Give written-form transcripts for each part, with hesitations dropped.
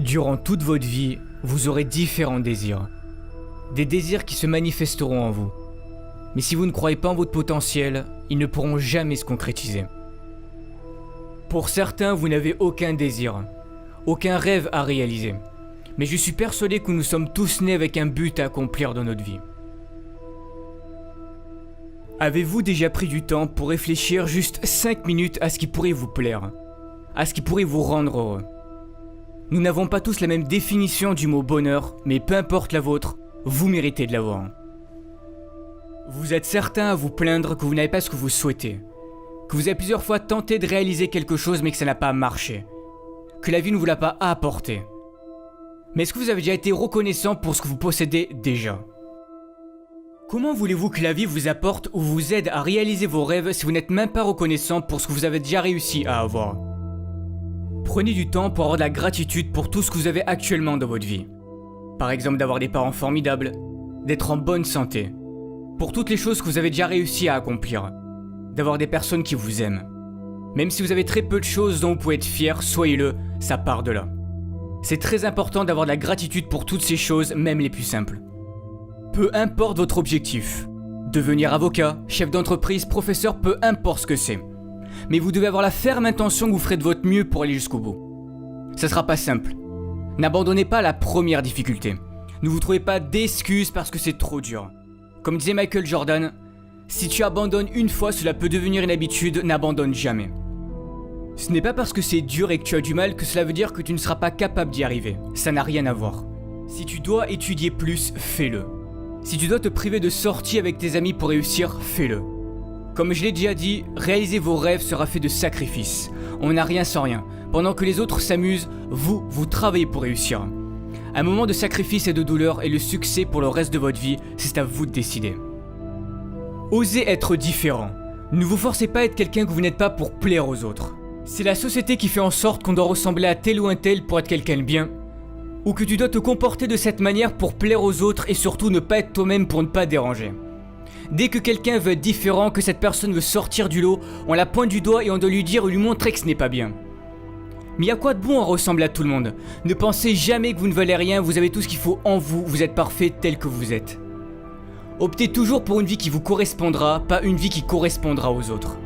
Durant toute votre vie, vous aurez différents désirs. Des désirs qui se manifesteront en vous. Mais si vous ne croyez pas en votre potentiel, ils ne pourront jamais se concrétiser. Pour certains, vous n'avez aucun désir, aucun rêve à réaliser. Mais je suis persuadé que nous sommes tous nés avec un but à accomplir dans notre vie. Avez-vous déjà pris du temps pour réfléchir juste 5 minutes à ce qui pourrait vous plaire, à ce qui pourrait vous rendre heureux? Nous n'avons pas tous la même définition du mot bonheur, mais peu importe la vôtre, vous méritez de l'avoir. Vous êtes certain à vous plaindre que vous n'avez pas ce que vous souhaitez, que vous avez plusieurs fois tenté de réaliser quelque chose mais que ça n'a pas marché, que la vie ne vous l'a pas apporté. Mais est-ce que vous avez déjà été reconnaissant pour ce que vous possédez déjà? Comment voulez-vous que la vie vous apporte ou vous aide à réaliser vos rêves si vous n'êtes même pas reconnaissant pour ce que vous avez déjà réussi à avoir? Prenez du temps pour avoir de la gratitude pour tout ce que vous avez actuellement dans votre vie. Par exemple d'avoir des parents formidables, d'être en bonne santé, pour toutes les choses que vous avez déjà réussi à accomplir, d'avoir des personnes qui vous aiment. Même si vous avez très peu de choses dont vous pouvez être fier, soyez-le, ça part de là. C'est très important d'avoir de la gratitude pour toutes ces choses, même les plus simples. Peu importe votre objectif, devenir avocat, chef d'entreprise, professeur, peu importe ce que c'est. Mais vous devez avoir la ferme intention que vous ferez de votre mieux pour aller jusqu'au bout. Ça sera pas simple. N'abandonnez pas la première difficulté. Ne vous trouvez pas d'excuses parce que c'est trop dur. Comme disait Michael Jordan, si tu abandonnes une fois, cela peut devenir une habitude, n'abandonne jamais. Ce n'est pas parce que c'est dur et que tu as du mal que cela veut dire que tu ne seras pas capable d'y arriver. Ça n'a rien à voir. Si tu dois étudier plus, fais-le. Si tu dois te priver de sorties avec tes amis pour réussir, fais-le. Comme je l'ai déjà dit, réaliser vos rêves sera fait de sacrifices. On n'a rien sans rien. Pendant que les autres s'amusent, vous travaillez pour réussir. Un moment de sacrifice et de douleur et le succès pour le reste de votre vie, c'est à vous de décider. Osez être différent. Ne vous forcez pas à être quelqu'un que vous n'êtes pas pour plaire aux autres. C'est la société qui fait en sorte qu'on doit ressembler à tel ou un tel pour être quelqu'un de bien, ou que tu dois te comporter de cette manière pour plaire aux autres et surtout ne pas être toi-même pour ne pas déranger. Dès que quelqu'un veut être différent, que cette personne veut sortir du lot, on la pointe du doigt et on doit lui dire ou lui montrer que ce n'est pas bien. Mais y a quoi de bon à ressembler à tout le monde? Ne pensez jamais que vous ne valez rien, vous avez tout ce qu'il faut en vous, vous êtes parfait tel que vous êtes. Optez toujours pour une vie qui vous correspondra, pas une vie qui correspondra aux autres.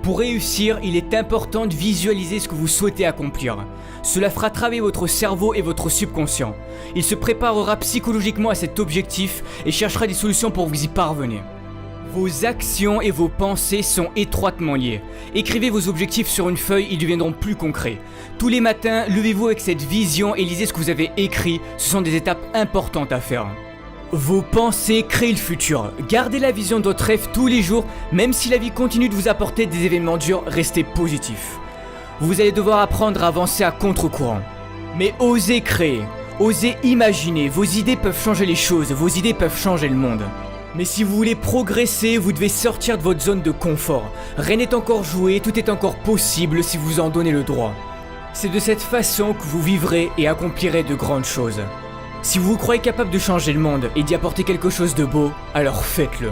Pour réussir, il est important de visualiser ce que vous souhaitez accomplir. Cela fera travailler votre cerveau et votre subconscient. Il se préparera psychologiquement à cet objectif et cherchera des solutions pour vous y parvenir. Vos actions et vos pensées sont étroitement liées. Écrivez vos objectifs sur une feuille, ils deviendront plus concrets. Tous les matins, levez-vous avec cette vision et lisez ce que vous avez écrit. Ce sont des étapes importantes à faire. Vos pensées créent le futur. Gardez la vision de votre rêve tous les jours, même si la vie continue de vous apporter des événements durs, restez positif. Vous allez devoir apprendre à avancer à contre-courant. Mais osez créer, osez imaginer, vos idées peuvent changer les choses, vos idées peuvent changer le monde. Mais si vous voulez progresser, vous devez sortir de votre zone de confort. Rien n'est encore joué, tout est encore possible si vous en donnez le droit. C'est de cette façon que vous vivrez et accomplirez de grandes choses. Si vous vous croyez capable de changer le monde et d'y apporter quelque chose de beau, alors faites-le.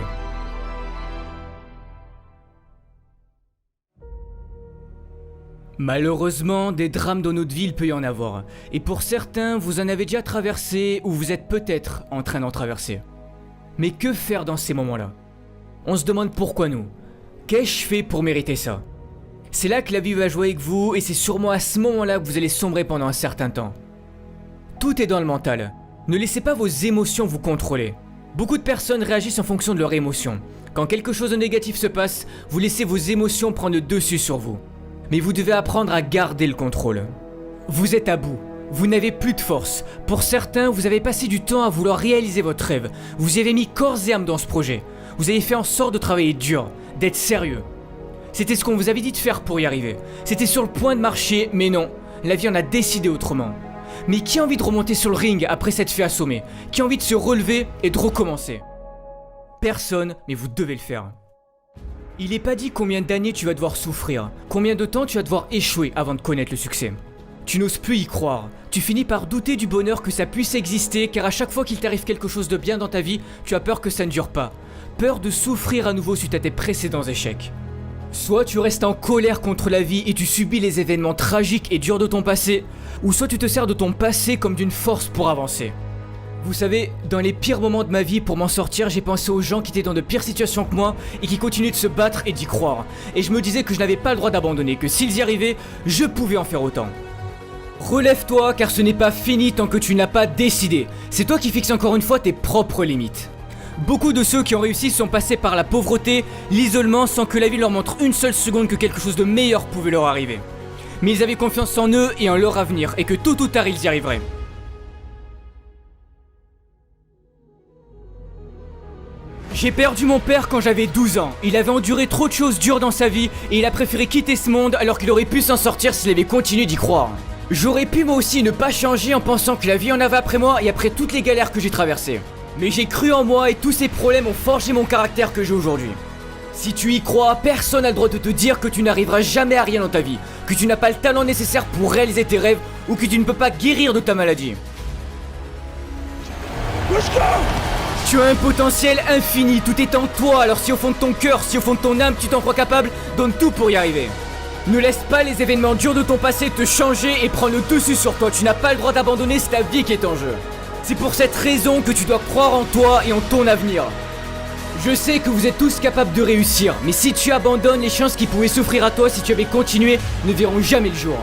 Malheureusement, des drames dans notre vie, il peut y en avoir. Et pour certains, vous en avez déjà traversé ou vous êtes peut-être en train d'en traverser. Mais que faire dans ces moments-là? On se demande pourquoi nous. Qu'ai-je fait pour mériter ça? C'est là que la vie va jouer avec vous et c'est sûrement à ce moment-là que vous allez sombrer pendant un certain temps. Tout est dans le mental. Ne laissez pas vos émotions vous contrôler. Beaucoup de personnes réagissent en fonction de leurs émotions. Quand quelque chose de négatif se passe, vous laissez vos émotions prendre le dessus sur vous. Mais vous devez apprendre à garder le contrôle. Vous êtes à bout. Vous n'avez plus de force. Pour certains, vous avez passé du temps à vouloir réaliser votre rêve. Vous y avez mis corps et âme dans ce projet. Vous avez fait en sorte de travailler dur, d'être sérieux. C'était ce qu'on vous avait dit de faire pour y arriver. C'était sur le point de marcher, mais non. La vie en a décidé autrement. Mais qui a envie de remonter sur le ring après s'être fait assommer? Qui a envie de se relever et de recommencer? Personne, mais vous devez le faire. Il n'est pas dit combien d'années tu vas devoir souffrir, combien de temps tu vas devoir échouer avant de connaître le succès. Tu n'oses plus y croire, tu finis par douter du bonheur que ça puisse exister car à chaque fois qu'il t'arrive quelque chose de bien dans ta vie, tu as peur que ça ne dure pas. Peur de souffrir à nouveau suite à tes précédents échecs. Soit tu restes en colère contre la vie et tu subis les événements tragiques et durs de ton passé, ou soit tu te sers de ton passé comme d'une force pour avancer. Vous savez, dans les pires moments de ma vie, pour m'en sortir, j'ai pensé aux gens qui étaient dans de pires situations que moi et qui continuaient de se battre et d'y croire. Et je me disais que je n'avais pas le droit d'abandonner, que s'ils y arrivaient, je pouvais en faire autant. Relève-toi car ce n'est pas fini tant que tu n'as pas décidé. C'est toi qui fixes encore une fois tes propres limites. Beaucoup de ceux qui ont réussi sont passés par la pauvreté, l'isolement sans que la vie leur montre une seule seconde que quelque chose de meilleur pouvait leur arriver. Mais ils avaient confiance en eux et en leur avenir et que tôt ou tard ils y arriveraient. J'ai perdu mon père quand j'avais 12 ans. Il avait enduré trop de choses dures dans sa vie et il a préféré quitter ce monde alors qu'il aurait pu s'en sortir s'il avait continué d'y croire. J'aurais pu moi aussi ne pas changer en pensant que la vie en avait après moi et après toutes les galères que j'ai traversées. Mais j'ai cru en moi et tous ces problèmes ont forgé mon caractère que j'ai aujourd'hui. Si tu y crois, personne n'a le droit de te dire que tu n'arriveras jamais à rien dans ta vie, que tu n'as pas le talent nécessaire pour réaliser tes rêves ou que tu ne peux pas guérir de ta maladie. Tu as un potentiel infini, tout est en toi, alors si au fond de ton cœur, si au fond de ton âme tu t'en crois capable, donne tout pour y arriver. Ne laisse pas les événements durs de ton passé te changer et prendre le dessus sur toi, tu n'as pas le droit d'abandonner, c'est ta vie qui est en jeu. C'est pour cette raison que tu dois croire en toi et en ton avenir. Je sais que vous êtes tous capables de réussir, mais si tu abandonnes, les chances qui pouvaient s'offrir à toi si tu avais continué ne verront jamais le jour.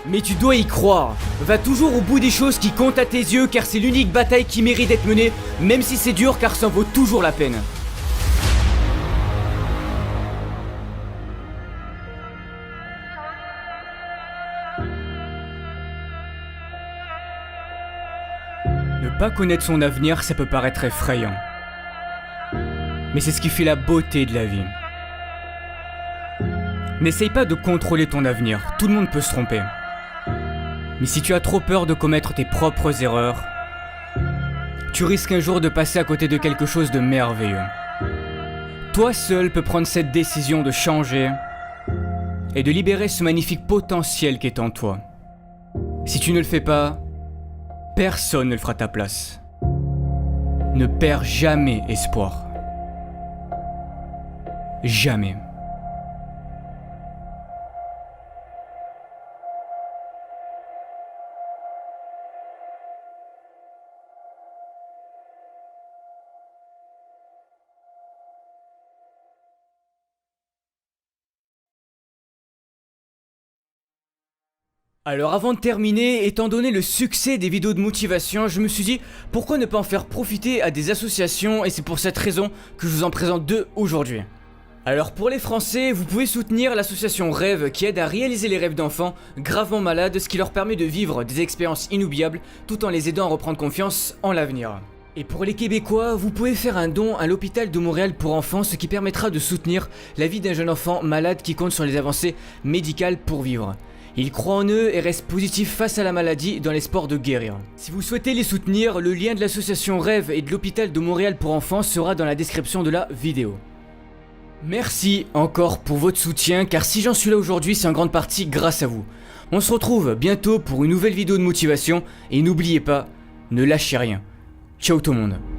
Mais tu dois y croire. Va toujours au bout des choses qui comptent à tes yeux car c'est l'unique bataille qui mérite d'être menée, même si c'est dur car ça en vaut toujours la peine. Ne pas connaître son avenir, ça peut paraître effrayant. Mais c'est ce qui fait la beauté de la vie. N'essaye pas de contrôler ton avenir, tout le monde peut se tromper. Mais si tu as trop peur de commettre tes propres erreurs, tu risques un jour de passer à côté de quelque chose de merveilleux. Toi seul peux prendre cette décision de changer et de libérer ce magnifique potentiel qui est en toi. Si tu ne le fais pas, personne ne le fera à ta place. Ne perds jamais espoir. Jamais. Alors avant de terminer, étant donné le succès des vidéos de motivation, je me suis dit pourquoi ne pas en faire profiter à des associations et c'est pour cette raison que je vous en présente deux aujourd'hui. Alors pour les Français, vous pouvez soutenir l'association Rêve qui aide à réaliser les rêves d'enfants gravement malades, ce qui leur permet de vivre des expériences inoubliables tout en les aidant à reprendre confiance en l'avenir. Et pour les Québécois, vous pouvez faire un don à l'hôpital de Montréal pour enfants, ce qui permettra de soutenir la vie d'un jeune enfant malade qui compte sur les avancées médicales pour vivre. Ils croient en eux et restent positifs face à la maladie dans l'espoir de guérir. Si vous souhaitez les soutenir, le lien de l'association Rêve et de l'hôpital de Montréal pour enfants sera dans la description de la vidéo. Merci encore pour votre soutien car si j'en suis là aujourd'hui c'est en grande partie grâce à vous. On se retrouve bientôt pour une nouvelle vidéo de motivation et n'oubliez pas, ne lâchez rien. Ciao tout le monde.